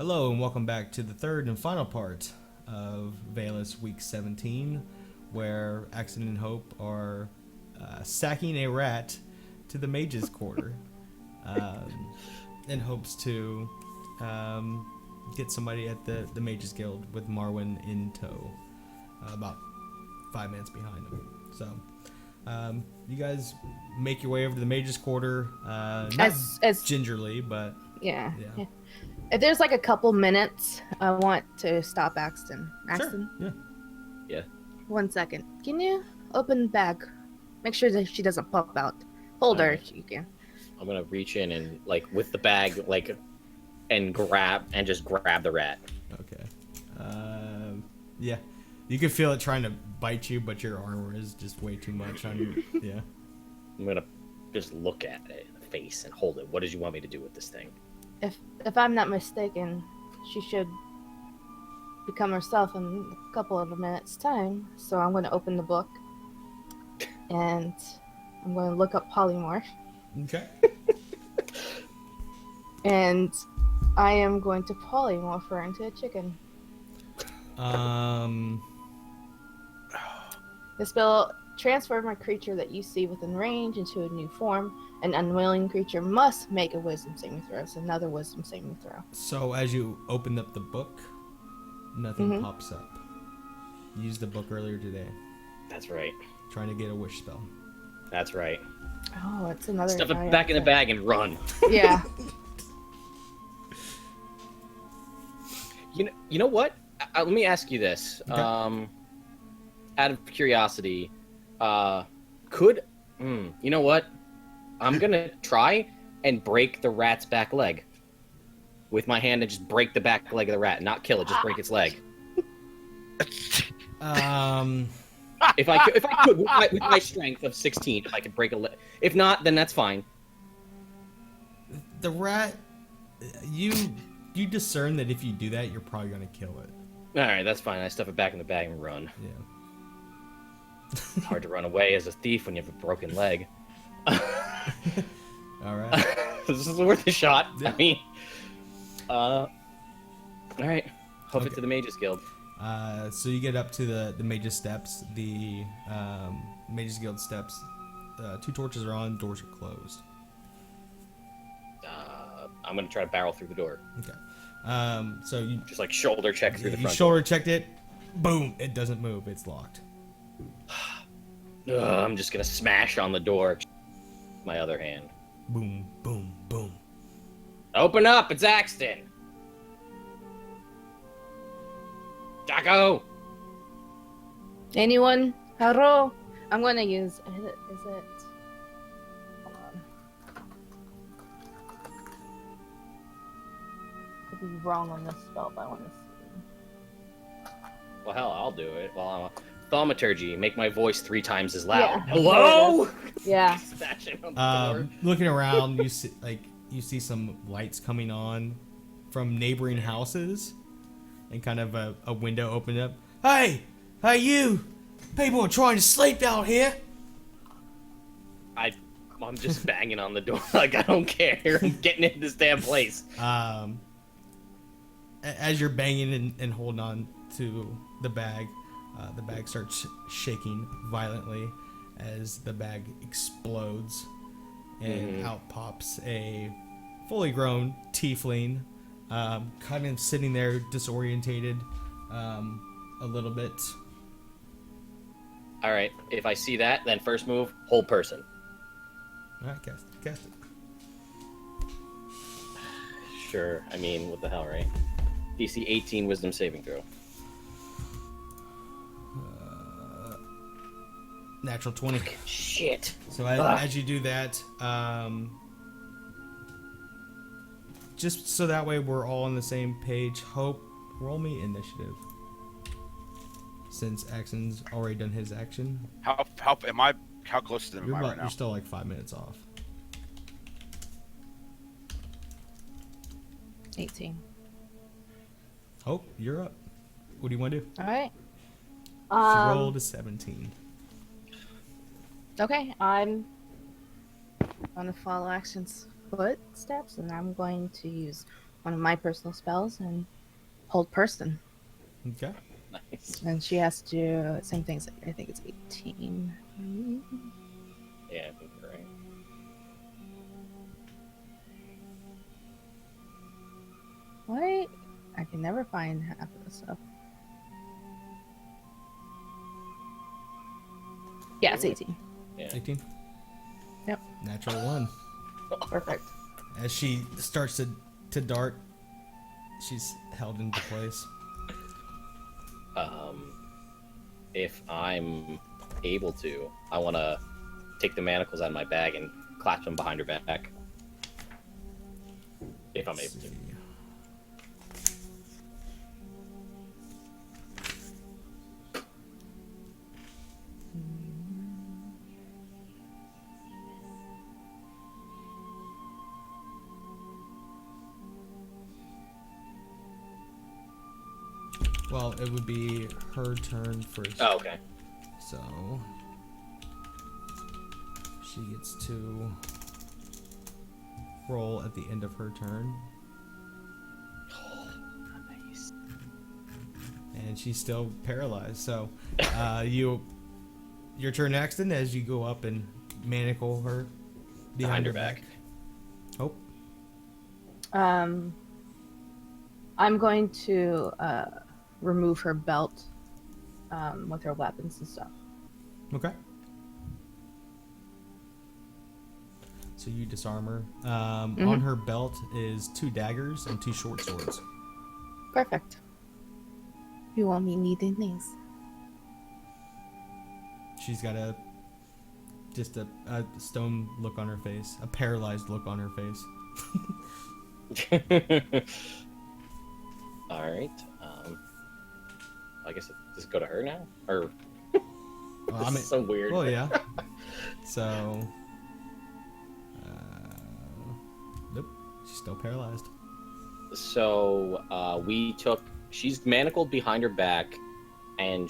Hello and welcome back to the third and final part of Vailis Week 17, where Axton and Hope are sacking a rat to the Mage's Quarter in hopes to get somebody at the Mage's Guild with Marwin in tow, about 5 minutes behind them. So you guys make your way over to the Mage's Quarter, not as gingerly, but yeah. If there's like a couple minutes, I want to stop Axton. Axton? Sure. Yeah. 1 second. Can you open the bag? Make sure that she doesn't pop out. Hold her if you can. I'm gonna reach in and with the bag and grab the rat. Okay. Yeah. You can feel it trying to bite you, but your armor is just way too much on you. Yeah. I'm gonna just look at it in the face and hold it. What did you want me to do with this thing? If I'm not mistaken, she should become herself in a couple of minutes' time. So I'm going to open the book and I'm going to look up polymorph. Okay. And I am going to polymorph her into a chicken. The spell transform a creature that you see within range into a new form. An unwilling creature must make a wisdom saving throw. So another wisdom saving throw. So as you open up the book, nothing pops up. You used the book earlier today. That's right. Trying to get a wish spell. That's right. Oh, it's another. Stuff it back in the bag and run. Yeah. You know what? Let me ask you this. Okay. Out of curiosity, you know what? I'm gonna try and break the rat's back leg with my hand and just break the back leg of the rat, not kill it, just break its leg. If I could with my strength of 16, if I could break a leg. If not, then that's fine. The rat, you discern that if you do that, you're probably gonna kill it. All right, that's fine. I stuff it back in the bag and run. Yeah. It's hard to run away as a thief when you have a broken leg. All right. This is worth a shot. Yeah. I mean, all right. Hoof it to the Mage's Guild. So you get up to the Mage's steps. The Mage's Guild steps. 2 torches are on. Doors are closed. I'm gonna try to barrel through the door. Okay. So you just shoulder check through the front. You shoulder checked it. Boom! It doesn't move. It's locked. I'm just gonna smash on the door. My other hand. Boom! Boom! Boom! Open up! It's Axton. Jocko. Anyone? Hello? I'm going to use. Is it? Hold on. Could be wrong on this spell, but I want to see. Well, hell, I'll do it. Well, thaumaturgy. Make my voice 3 times as loud. Yeah. Hello. Yeah. Smashing on the door. Looking around, you see some lights coming on from neighboring houses, and kind of a window opened up. Hey, you! People are trying to sleep out here. I'm just banging on the door I don't care. I'm getting into this damn place. As you're banging and holding on to the bag starts shaking violently as the bag explodes, and out pops a fully grown tiefling, kind of sitting there disorientated a little bit. All right, if I see that, then first move, hold person. All right, cast it. Sure, I mean, what the hell, right? DC 18 wisdom saving throw. Natural 20. Shit. So as you do that, just so that way we're all on the same page, Hope, roll me initiative. Since Axton's already done his action. How close to them am I right now? You're still 5 minutes off. 18. Hope, you're up. What do you want to do? All right. She rolled a 17. Okay, I'm going to follow Axton's footsteps, and I'm going to use one of my personal spells and hold person. Okay. Nice. And she has to do same things. I think it's 18. Yeah, I think you're right. What? I can never find half of this stuff. Yeah, it's 18. Yeah. 18. Yep. Natural 1. Perfect. As she starts to dart, she's held into place. If I'm able to, I want to take the manacles out of my bag and clasp them behind her back. If I'm able to. Well, it would be her turn first. Oh, okay. So she gets to roll at the end of her turn. Nice. And she's still paralyzed. So your turn, Axton, as you go up and manacle her behind her back. Oh. I'm going to remove her belt with her weapons and stuff. Okay. So you disarm her. On her belt is 2 daggers and 2 short swords. Perfect. You won't be needing these. She's got a stone look on her face, a paralyzed look on her face. All right. I guess does it go to her now, or Well, this is so weird. Well, yeah. So, nope, she's still paralyzed. So she's manacled behind her back, and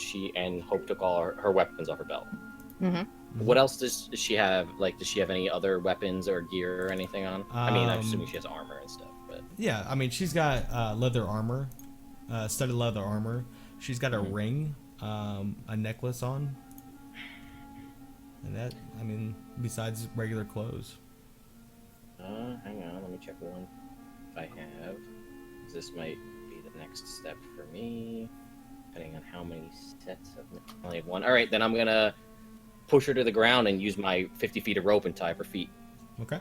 Hope took all her weapons off her belt. Mm-hmm. What else does she have? Like, does she have any other weapons or gear or anything on? I mean, I'm assuming she has armor and stuff, but Yeah, I mean, she's got leather armor, studded leather armor. She's got a ring, a necklace on, and that, I mean, besides regular clothes. Hang on, let me check one if I have. This might be the next step for me, depending on how many sets of. I only have one. All right, then I'm gonna push her to the ground and use my 50 feet of rope and tie up her feet. Okay.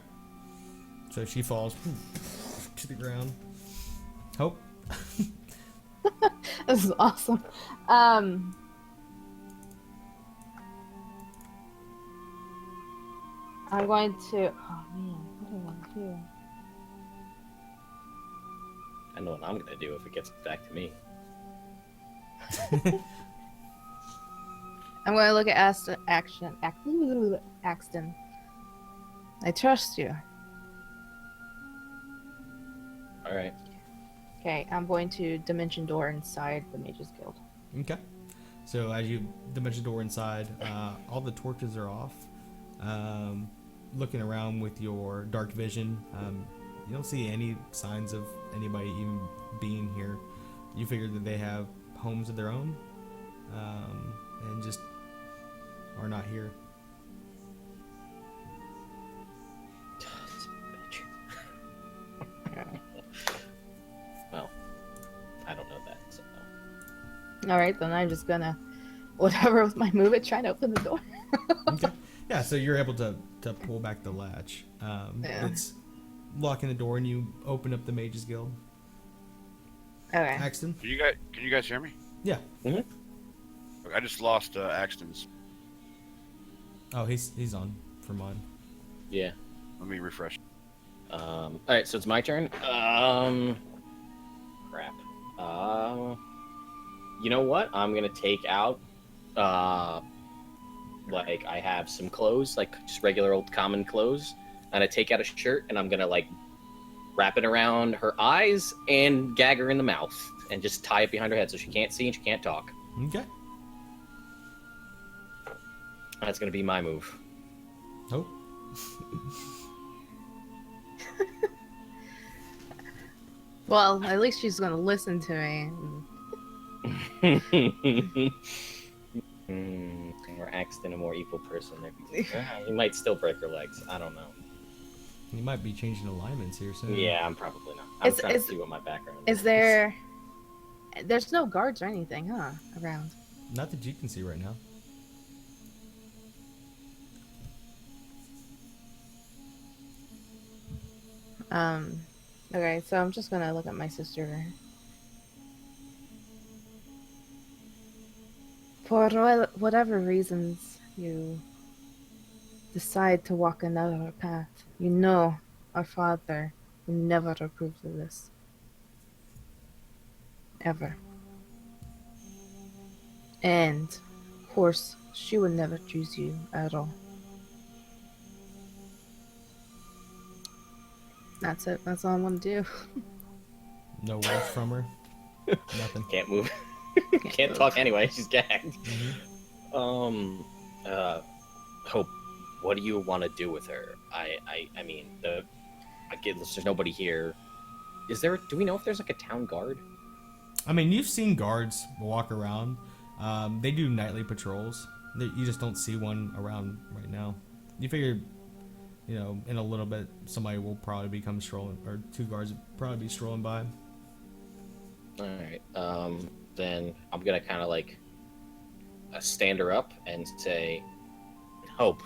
So she falls to the ground. Hope. This is awesome. I'm going to. Oh man, what do I want to do? I know what I'm gonna do if it gets back to me. I'm going to look at Axton. I trust you. All right. Okay, I'm going to dimension door inside the Mage's Guild. Okay. So as you dimension door inside, all the torches are off. Looking around with your dark vision, you don't see any signs of anybody even being here. You figure that they have homes of their own, and just are not here. Well, I don't know that. So. All right, then I'm just gonna, whatever with my move, try to open the door. Okay. Yeah, so you're able to pull back the latch. Yeah. It's locking the door, and you open up the Mage's Guild. Okay. Axton? Can you guys hear me? Yeah. Mm-hmm. Okay, I just lost Axton's. Oh, he's on for mine. Yeah. Let me refresh. All right, so it's my turn. Crap. You know what? I'm gonna take out. Like I have some clothes, like just regular old common clothes, and I take out a shirt and I'm gonna like wrap it around her eyes and gag her in the mouth and just tie it behind her head so she can't see and she can't talk. Okay. That's gonna be my move. Well, at least she's gonna listen to me. Or Axton, a more equal person. You might still break her legs. I don't know. You might be changing alignments here soon. Yeah, I'm probably not. I'm trying to see what my background is. Is there... There's no guards or anything, huh? Around. Not that you can see right now. Okay, so I'm just gonna look at my sister. For whatever reasons you decide to walk another path, you know our father would never approve of this. Ever. And, of course, she would never choose you at all. That's it. That's all I want to do. No words from her. Nothing. Can't move. Can't talk anyway. She's gagged. Hope. What do you want to do with her? I mean, there's nobody here. Is there? Do we know if there's like a town guard? I mean, you've seen guards walk around. They do nightly patrols. You just don't see one around right now. You figure, you know, in a little bit, somebody will probably become strolling, or two guards will probably be strolling by. Alright, then I'm gonna kind of like stand her up and say, Hope,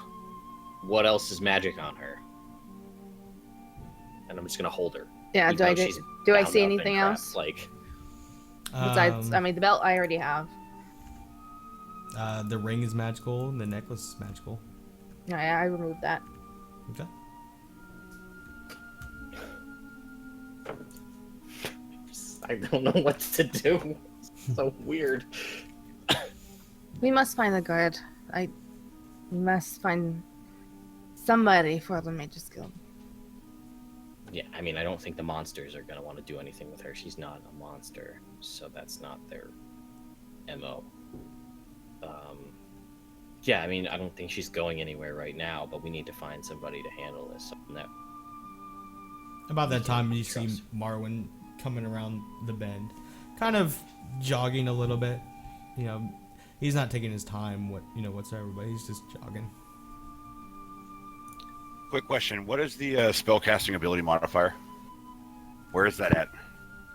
what else is magic on her? And I'm just gonna hold her. Yeah, do I see anything else? Like, besides, I mean, the belt I already have. The ring is magical, and the necklace is magical. Yeah, I removed that. Okay. I don't know what to do. It's so weird. We must find a guard. We must find somebody for the Mage's Guild. Yeah, I mean, I don't think the monsters are gonna want to do anything with her. She's not a monster, so that's not their MO. Yeah, I mean, I don't think she's going anywhere right now, but we need to find somebody to handle this. About that time, you see Marwin coming around the bend, kind of jogging a little bit. You know, he's not taking his time, whatsoever, but he's just jogging. Quick question: what is the spellcasting ability modifier? Where is that at?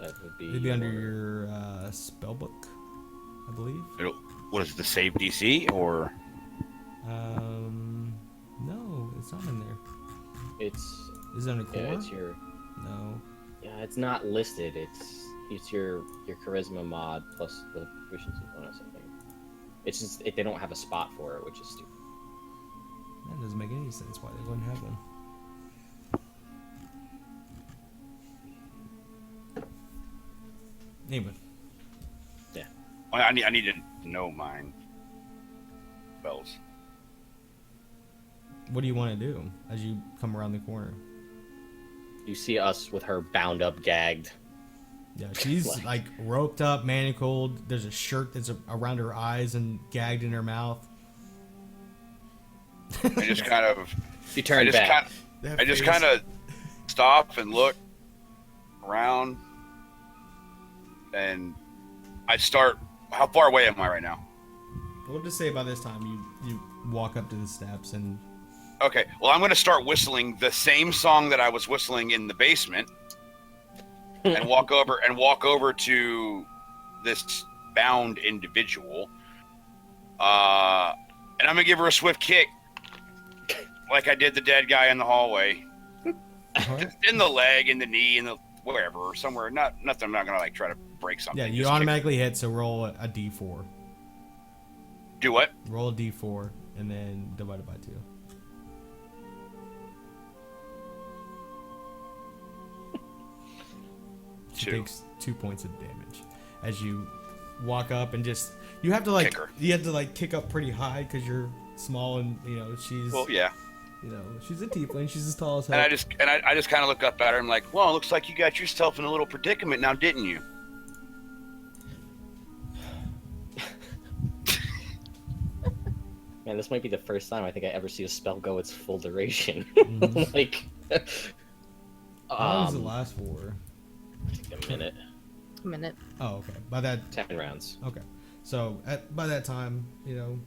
That would be. It'd be under your spell book, I believe. What is it, the save DC or? No, it's not in there. Is it under core? Yeah, it's your. No. Yeah, it's not listed. It's your charisma mod plus the proficiency bonus, I think. It's just they don't have a spot for it, which is stupid. That doesn't make any sense why they wouldn't have one. Anyway. Yeah. Well, I need to know mine. Spells. What do you want to do as you come around the corner? You see us with her bound up, gagged. Yeah, she's like roped up, manacled. There's a shirt that's around her eyes and gagged in her mouth. I just kind of. You turn back. I just kind of stop and look around, and I start. How far away am I right now? We'll just say by this time you walk up to the steps and. Okay, well, I'm going to start whistling the same song that I was whistling in the basement, and walk over to this bound individual, and I'm going to give her a swift kick, like I did the dead guy in the hallway, in the leg, in the knee, in the wherever, somewhere. Nothing. I'm not going to like try to break something. Yeah, you automatically hit. So roll a d4. Do what? Roll a d4 and then divide it by 2. She takes 2 points of damage as you walk up and just you have to kick up pretty high because you're small and she's she's a tiefling, she's as tall as hell. And I just kind of look up at her and I'm like, well, it looks like you got yourself in a little predicament now, didn't you? Man, this might be the first time I think I ever see a spell go its full duration. Mm-hmm. Like, how long does it last for? Take a minute. A minute. Oh, okay. By that 10 rounds. Okay, so by that time, you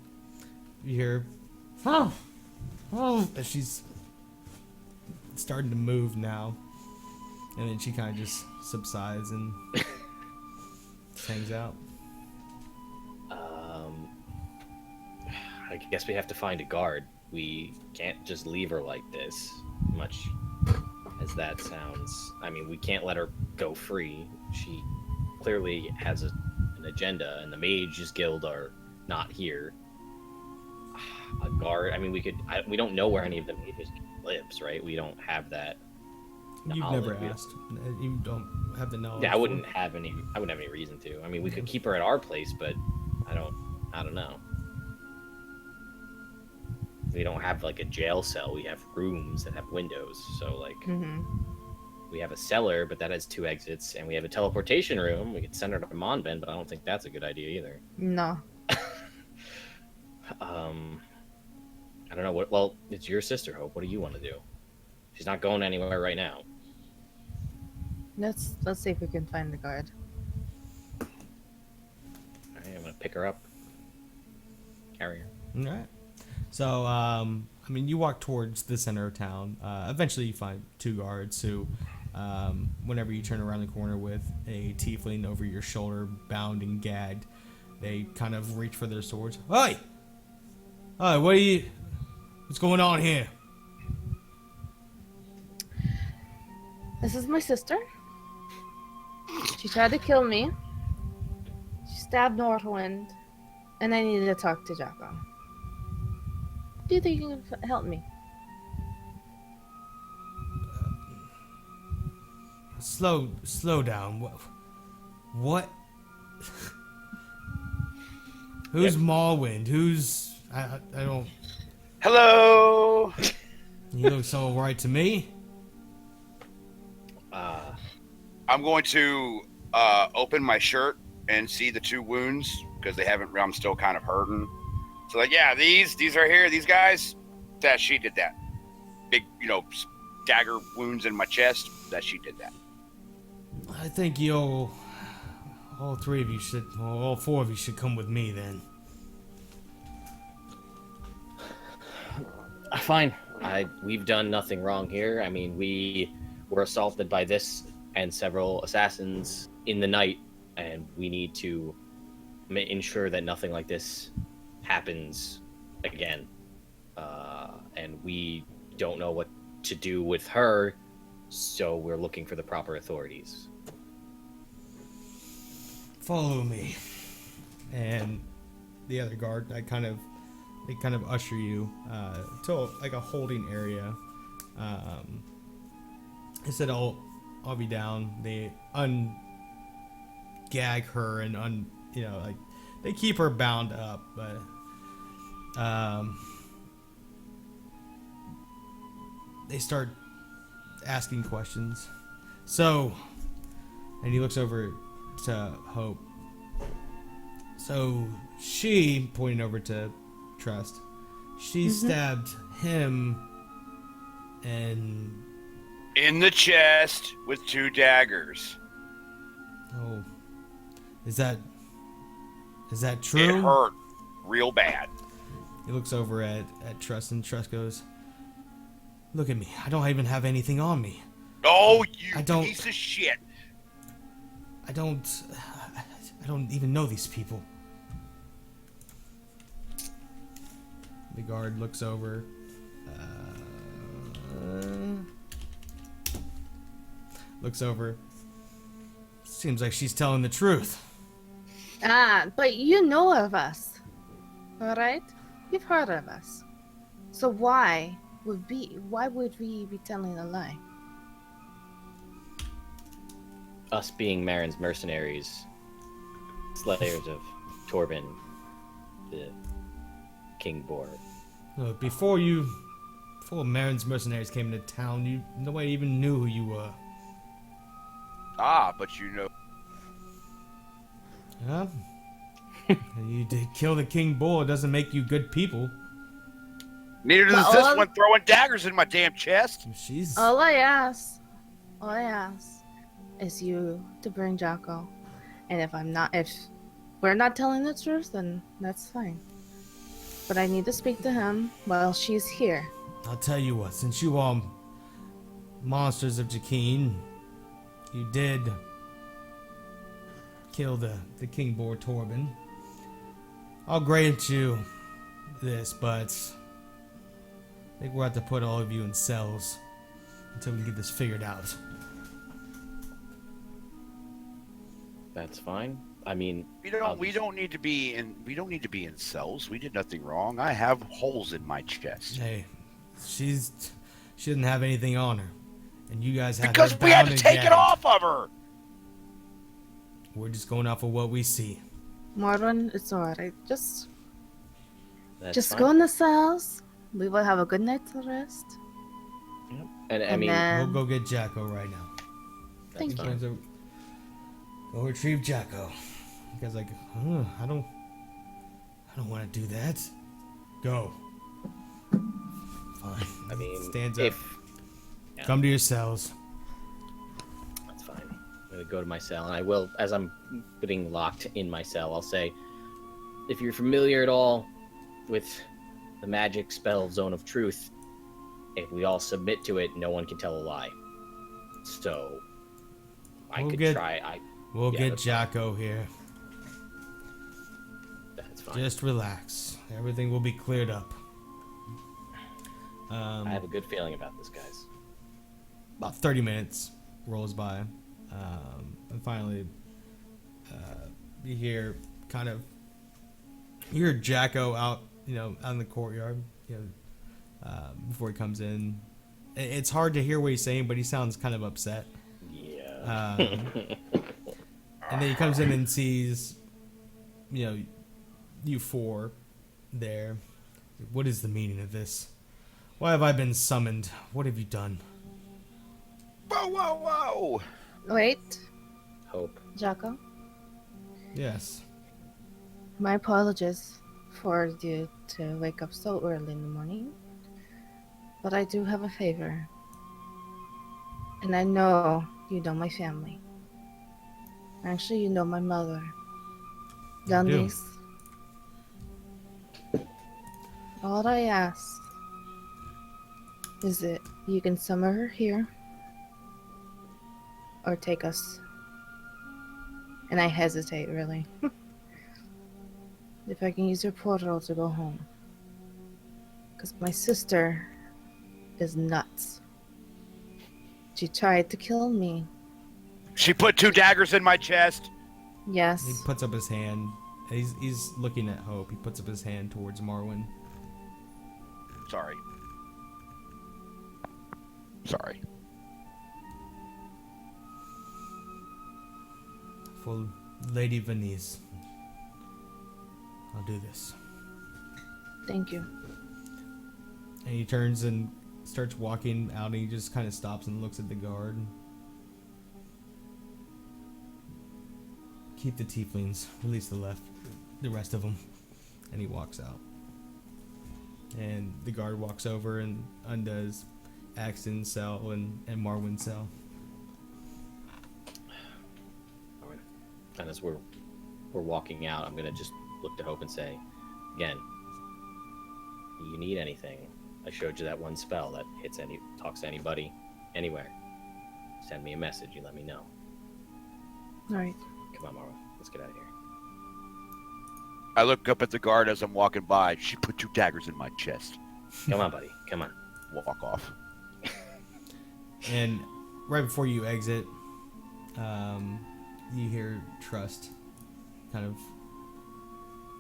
hear, that she's starting to move now, and then she kind of just subsides and just hangs out. I guess we have to find a guard. We can't just leave her like this, much as that sounds. I mean, we can't let her go free. She clearly has an agenda, and the Mages Guild are not here. A guard. I mean, we don't know where any of the mages lives, right? We don't have that. You've never asked. You don't have the knowledge. Yeah, I wouldn't have any reason to. I mean, we could keep her at our place, but I don't know. We don't have like a jail cell. We have rooms that have windows. So like, we have a cellar, but that has 2 exits, and we have a teleportation room. We could send her to Monben, but I don't think that's a good idea either. No. I don't know what. Well, it's your sister, Hope. What do you want to do? She's not going anywhere right now. Let's see if we can find the guard. All right, I'm gonna pick her up. Carry her. All right. So, I mean, you walk towards the center of town. Eventually, you find 2 guards who, whenever you turn around the corner with a tiefling over your shoulder, bound and gagged, they kind of reach for their swords. Hey! Hey, what's going on here? This is my sister. She tried to kill me. She stabbed Northwind, and I needed to talk to Jacko. Do you think you can help me? Slow down. What? Who's Marwin? Who's... I don't... Hello. He looks all right to me. I'm going to open my shirt and see the 2 wounds because they haven't. I'm still kind of hurting. So like, yeah, these are here. These guys. That she did that. Big, dagger wounds in my chest. That she did that. I think all 3 of you should, or all 4 of you should come with me then. Fine. We've done nothing wrong here. I mean, we were assaulted by this and several assassins in the night, and we need to ensure that nothing like this happens again. And we don't know what to do with her, so we're looking for the proper authorities. Follow me. And the other guard, they kind of usher you to like a holding area. They said, I'll be down. They ungag her and like they keep her bound up, but they start asking questions. So, and he looks over to Hope. So she, pointing over to Trust, she stabbed him and In the chest with 2 daggers. oh, is that true? It hurt real bad. He looks over at Trust, and Trust goes, "Look at me. I don't even have anything on me. Oh, you I don't- piece of shit. I don't even know these people." The guard looks over. Looks over. Seems like she's telling the truth. But you know of us, alright? You've heard of us. So why would we be telling a lie? Us being Marin's mercenaries, slayers of Torben, the King Boar. Look, before Marin's mercenaries came into town, nobody even knew who you were. Ah, but you know. Huh? You did kill the King Bull. It doesn't make you good people. Neither does But this one throwing daggers in my damn chest. She's... All I ask is you to bring Jocko. And if we're not telling the truth, then that's fine. But I need to speak to him while she's here. I'll tell you what, since you are monsters of Jakeen, you did kill the King Boar Torben. I'll grant you this, but I think we'll have to put all of you in cells until we can get this figured out. That's fine. I mean, We don't need to be in cells. We did nothing wrong. I have holes in my chest. Hey, she didn't have anything on her, and you guys had Because her we had bound to and take it gagged. off of her. We're just going off of what we see. Marwin, it's alright. Just that's fine. go in the cells. We will have a good night's rest. Yep. And I And mean, then- We'll go get Jacko right now. Thank that's you. fine. So, go retrieve Jacko. You guys like, I don't want to do that. Go. Fine. I mean, Stands up. Yeah. Come to your cells. That's fine. I'm gonna go to my cell, and I will, as I'm getting locked in my cell, I'll say, if you're familiar at all with the magic spell Zone of Truth, if we all submit to it, no one can tell a lie. So, I We'll could get- try. We'll Yeah, get that's Jacko here. That's fine. Just relax. Everything will be cleared up. I have a good feeling about this, guys. About 30 minutes rolls by. And finally, you hear Jacko out in the courtyard, before he comes in. It's hard to hear what he's saying, but he sounds kind of upset. Yeah. And then he comes in and sees, you four there. What is the meaning of this? Why have I been summoned? What have you done? Whoa, whoa, whoa! Wait, Hope. Jocko. Yes. My apologies for you to wake up so early in the morning. But I do have a favor. And I know you know my family. Actually, you know my mother. I do. Dundies. All I ask is that you can summon her here or take us. And I hesitate, really. If I can use your portal to go home. Because my sister is nuts. She tried to kill me. She put 2 daggers in my chest. Yes. He puts up his hand. He's looking at Hope. He puts up his hand towards Marwin. Sorry. For Lady Venice, I'll do this. Thank you. And he turns and starts walking out, and he just kind of stops and looks at the guard. Keep the tieflings. Release the rest of them. And he walks out. And the guard walks over and undoes Axton's cell and Marwin's cell. And as we're walking out, I'm gonna just look to Hope and say, again, you need anything? I showed you that one spell that talks to anybody, anywhere. Send me a message. You let me know. All right. Come on, Marwin. Let's get out of here. I look up at the guard as I'm walking by. She put 2 daggers in my chest. Come on, buddy. Come on. Walk off. And right before you exit, you hear Trust kind of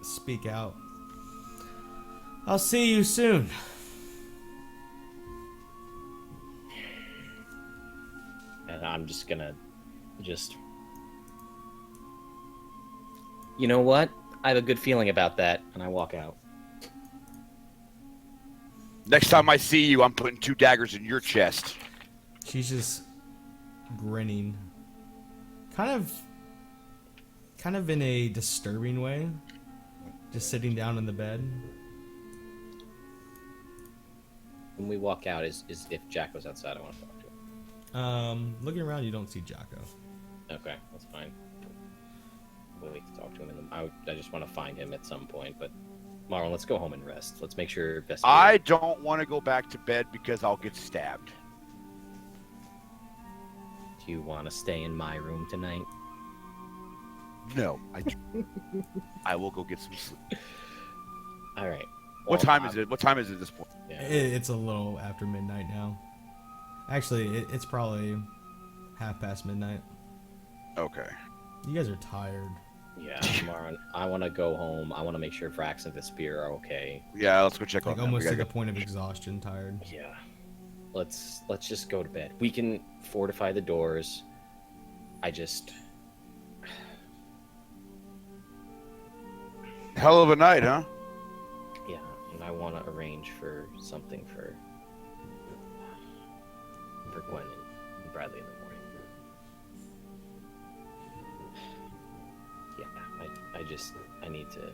speak out. I'll see you soon. And I'm just gonna you know what? I have a good feeling about that, and I walk out. Next time I see you, I'm putting 2 daggers in your chest. She's just grinning. Kind of in a disturbing way. Just sitting down in the bed. When we walk out, is if Jack goes outside, I want to talk to him. Looking around, you don't see Jocko. Okay, that's fine. We'll wait to talk to him. I just want to find him at some point, but Marwin, let's go home and rest. Let's make sure Vespire... I don't want to go back to bed because I'll get stabbed. Do you want to stay in my room tonight? No, I will go get some sleep. All right. What time is it? What time is it at this point? Yeah. It's a little after midnight now. Actually, it's probably midnight. Okay. You guys are tired. Yeah, Marwin, I want to go home. I want to make sure Vrax and Vespire are okay. Yeah, let's go check on Like them. almost to the go. point of exhaustion, tired. Yeah. Let's just go to bed. We can fortify the doors. I just... Hell of a night, huh? Yeah, and I want to arrange for something for Gwen and Bradley in the morning. Yeah, I need to,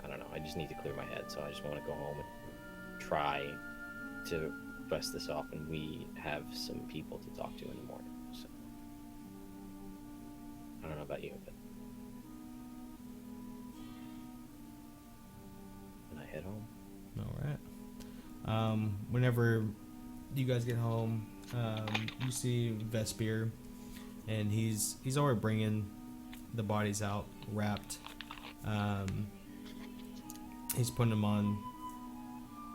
I don't know, I just need to clear my head, so I just want to go home and try to bust this off, and we have some people to talk to in the morning, so. I don't know about you, but. And I head home. All right. Whenever you guys get home, you see Vespire, and he's already bringing the bodies out wrapped. He's putting them on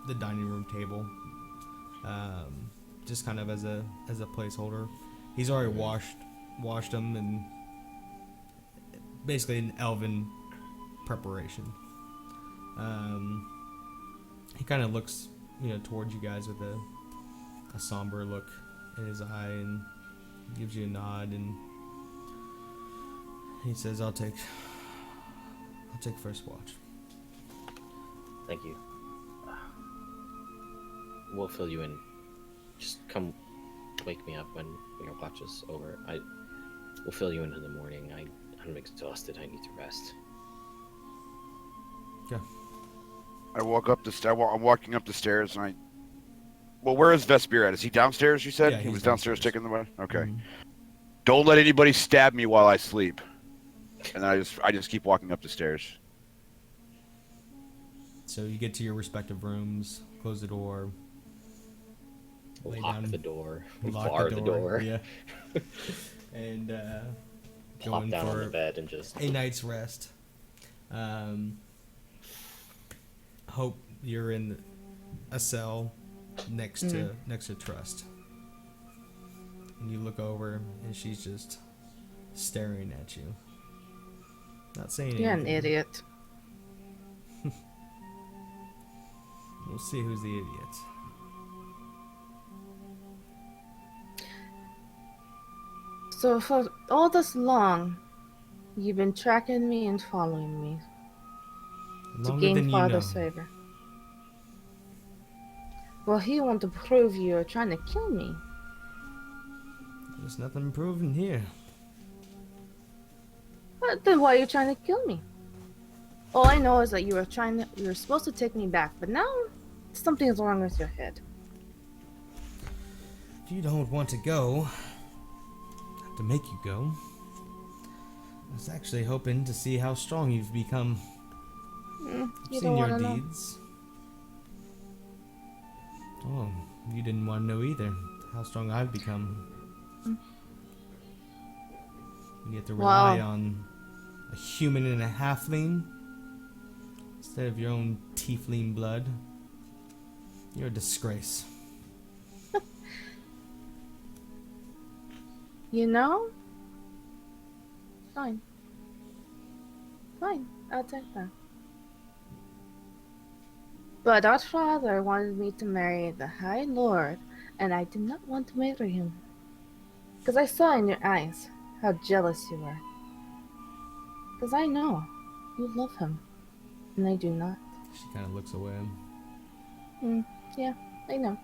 the dining room table, just kind of as a placeholder. He's already washed them, and basically an elven preparation. He kind of looks, towards you guys with a somber look in his eye, and gives you a nod, and he says, "I'll take first watch." Thank you. We'll fill you in. Just come wake me up when your watch is over. We'll fill you in the morning. I'm exhausted. I need to rest. Okay. I walk up the stairs. I'm walking up the stairs, and well, where is Vespire at? Is he downstairs? You said Yeah, he he's was downstairs downstairs. taking the money. Okay. Mhm. Don't let anybody stab me while I sleep. And I just keep walking up the stairs. So you get to your respective rooms, close the door, lay Lock down, the door. lock Bar the door. Yeah. And go Plop in down on the for bed and just... a night's rest. Hope you're in a cell next to Trust, and you look over, and she's just staring at you, not saying You're an anything. idiot. We'll see who's the idiot. So for all this long, you've been tracking me and following me to Longer gain than you farther know. favor. Well, he want to prove you're trying to kill me. There's nothing proven here. But then why are you trying to kill me? All I know is that you were supposed to take me back, but now something's wrong with your head. If you don't want to go, I have to make you go. I was actually hoping to see how strong you've become. You I've don't seen your want to know. deeds. Oh, you didn't want to know either how strong I've become. You get to rely Wow. on a human and a halfling instead of your own tiefling blood. You're a disgrace. You know? Fine. Fine, I'll take that. But our father wanted me to marry the High Lord, and I did not want to marry him. Because I saw in your eyes how jealous you were. Because I know you love him, and I do not. She kind of looks away. Yeah, I know.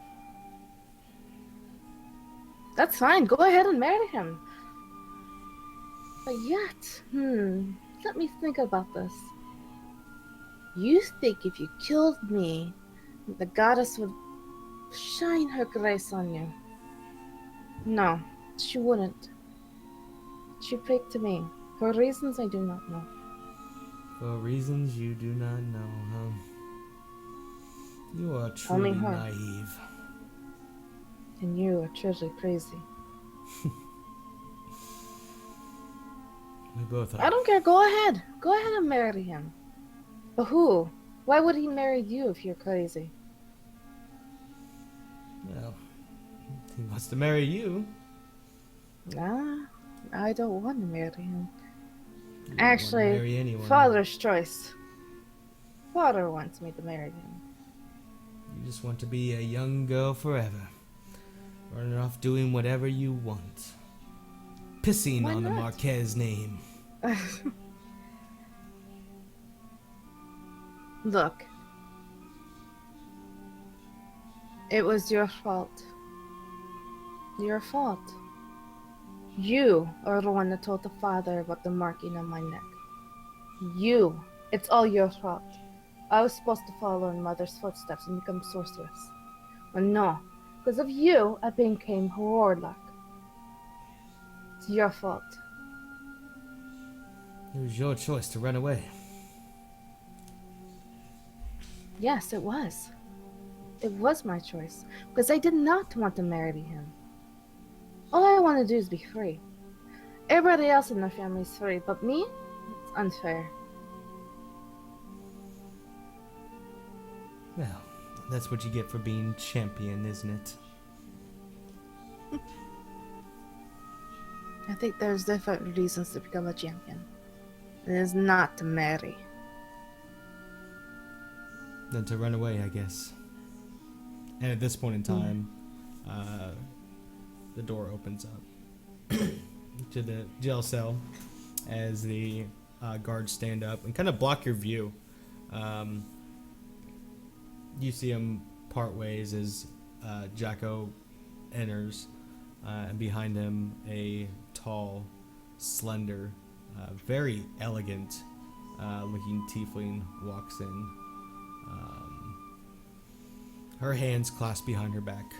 That's fine, go ahead and marry him. But yet, let me think about this. You think if you killed me, the goddess would shine her grace on you? No, she wouldn't. She prayed to me. For reasons I do not know. For reasons you do not know, huh? You are Only truly her. naive. And you are truly crazy. We both are. I don't care. Go ahead. Go ahead and marry him. But who? Why would he marry you if you're crazy? Well, he wants to marry you. Nah, I don't want to marry him. You don't want to marry Actually, anyone. Father's choice. Father wants me to marry him. You just want to be a young girl forever. Running off doing whatever you want. Pissing Why on the not? Marquez name. Look. It was your fault. Your fault. You are the one that told the father about the marking on my neck. You. It's all your fault. I was supposed to follow in Mother's footsteps and become sorceress. But no. Because of you, I became a warlock. It's your fault. It was your choice to run away. Yes, it was. It was my choice. Because I did not want to marry him. All I want to do is be free. Everybody else in the family is free, but me? It's unfair. Well, that's what you get for being champion, isn't it? I think there's different reasons to become a champion. It is not to marry. Then to run away, I guess. And at this point in time, the door opens up to the jail cell as the guards stand up and kind of block your view. You see him part ways as Jacko enters, and behind him a tall, slender, very elegant looking tiefling walks in. Her hands clasped behind her back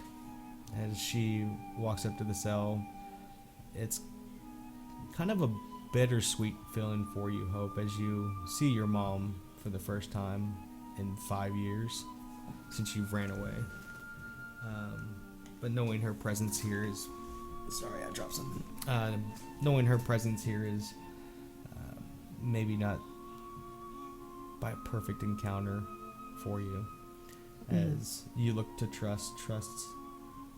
as she walks up to the cell. It's kind of a bittersweet feeling for you, Hope, as you see your mom for the first time in 5 years since you ran away. But knowing her presence here is... Sorry, I dropped something. Knowing her presence here is maybe not by a perfect encounter for you. As you look to Trust's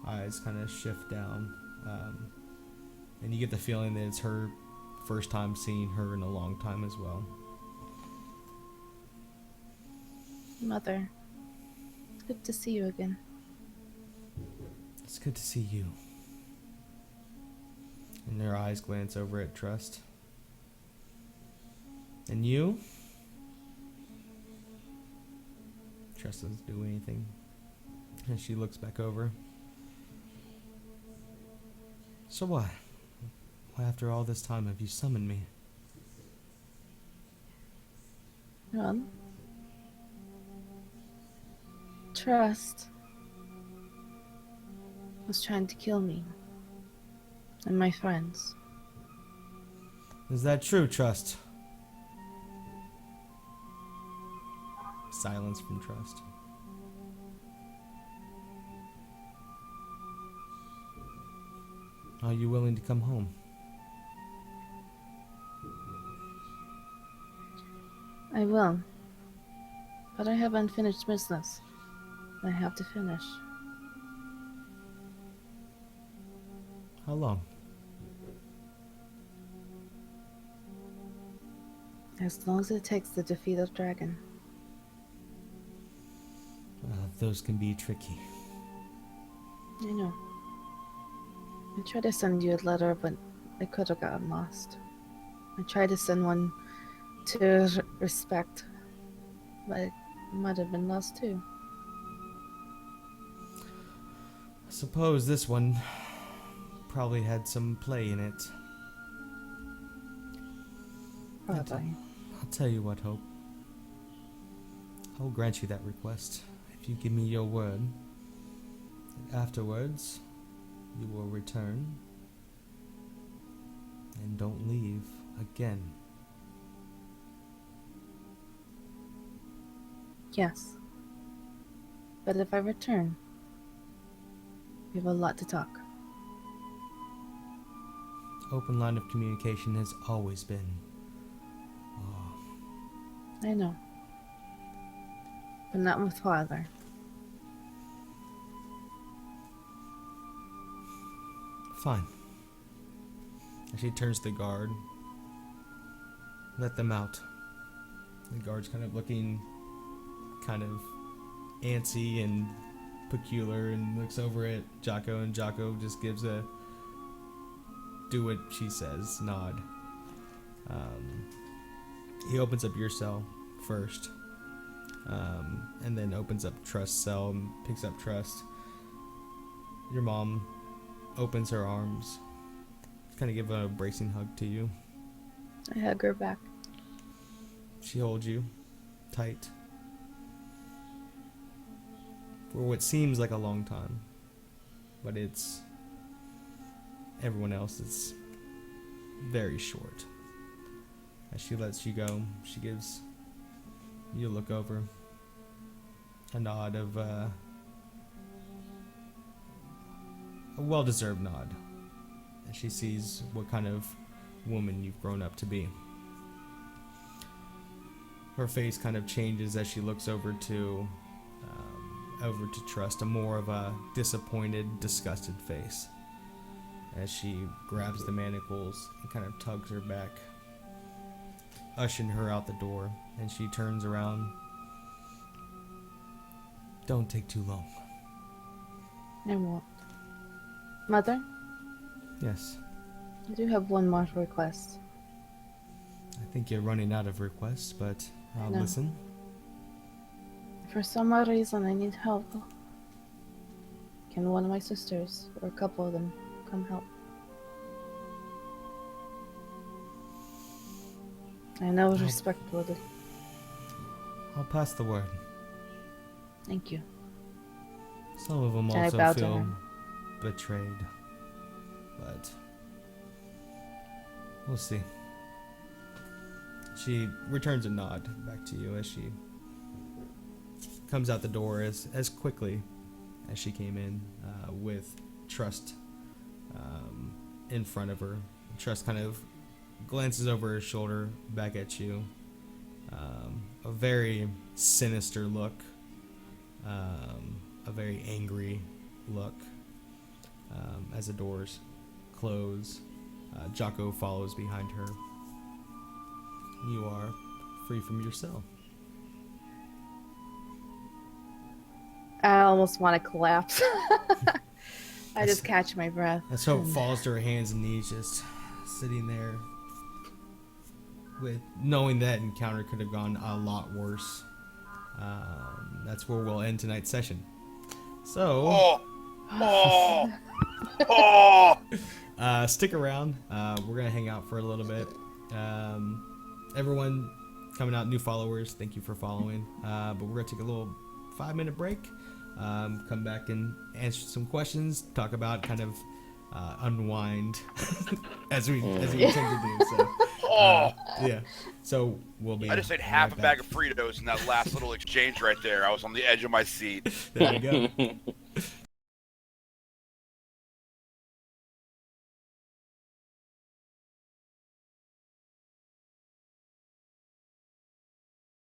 eyes kind of shift down. And you get the feeling that it's her first time seeing her in a long time as well. Mother, good to see you again. It's good to see you. And their eyes glance over at Trust. And you? Trust doesn't do anything. And she looks back over. So why? Why after all this time have you summoned me? Well, Trust was trying to kill me and my friends. Is that true, Trust? Silence from Trust. Are you willing to come home? I will. But I have unfinished business. I have to finish. How long? As long as it takes to defeat a dragon. Those can be tricky. I know. I tried to send you a letter, but it could have gotten lost. I tried to send one to Respect, but it might have been lost too. I suppose this one probably had some play in it. Probably. I'll tell you what, Hope. I will grant you that request if you give me your word. Afterwards, you will return And don't leave again. Yes. But if I return, we have a lot to talk. Open line of communication has always been. Oh, I know. But not with Father. fine. And she turns to the guard. Let them out. The guard's kind of looking kind of antsy and peculiar and looks over at Jocko, and Jocko just gives a do what she says nod. He opens up your cell first, and then opens up Trust's cell and picks up Trust. Your mom opens her arms, kind of give a bracing hug to you. I hug her back. She holds you tight for what seems like a long time, but it's everyone else. It's very short. As she lets you go, she gives you a look over, a nod of a well-deserved nod, as she sees what kind of woman you've grown up to be. Her face kind of changes as she looks over to Trust, a more of a disappointed, disgusted face, as she grabs the manacles and kind of tugs her back, ushering her out the door, and she turns around. Don't take too long. I won't. Mother, Yes, I do have one more request. I think you're running out of requests, but I'll No. listen. For some odd reason, I need help. Can one of my sisters, or a couple of them, come help? I know it's I'll- respectful. I'll pass the word. Thank you. Some of them And I also bow to feel her. betrayed, but we'll see. She returns a nod back to you as she comes out the door as quickly as she came in, with Trust in front of her. Trust kind of glances over her shoulder back at you. A very sinister look, a very angry look. As the doors close, Jocko follows behind her. You are free from your cell. I almost want to collapse. I just catch my breath. As Hope and- falls to her hands and knees, just sitting there, with knowing that encounter could have gone a lot worse. That's where we'll end tonight's session. So, stick around. We're gonna hang out for a little bit. Everyone coming out, new followers, thank you for following. But we're gonna take a little 5-minute break. Come back and answer some questions. Talk about kind of unwind as we tend to do. So, yeah. So we'll be. I just ate half a bag of Fritos in that last little exchange right there. I was on the edge of my seat. There we go.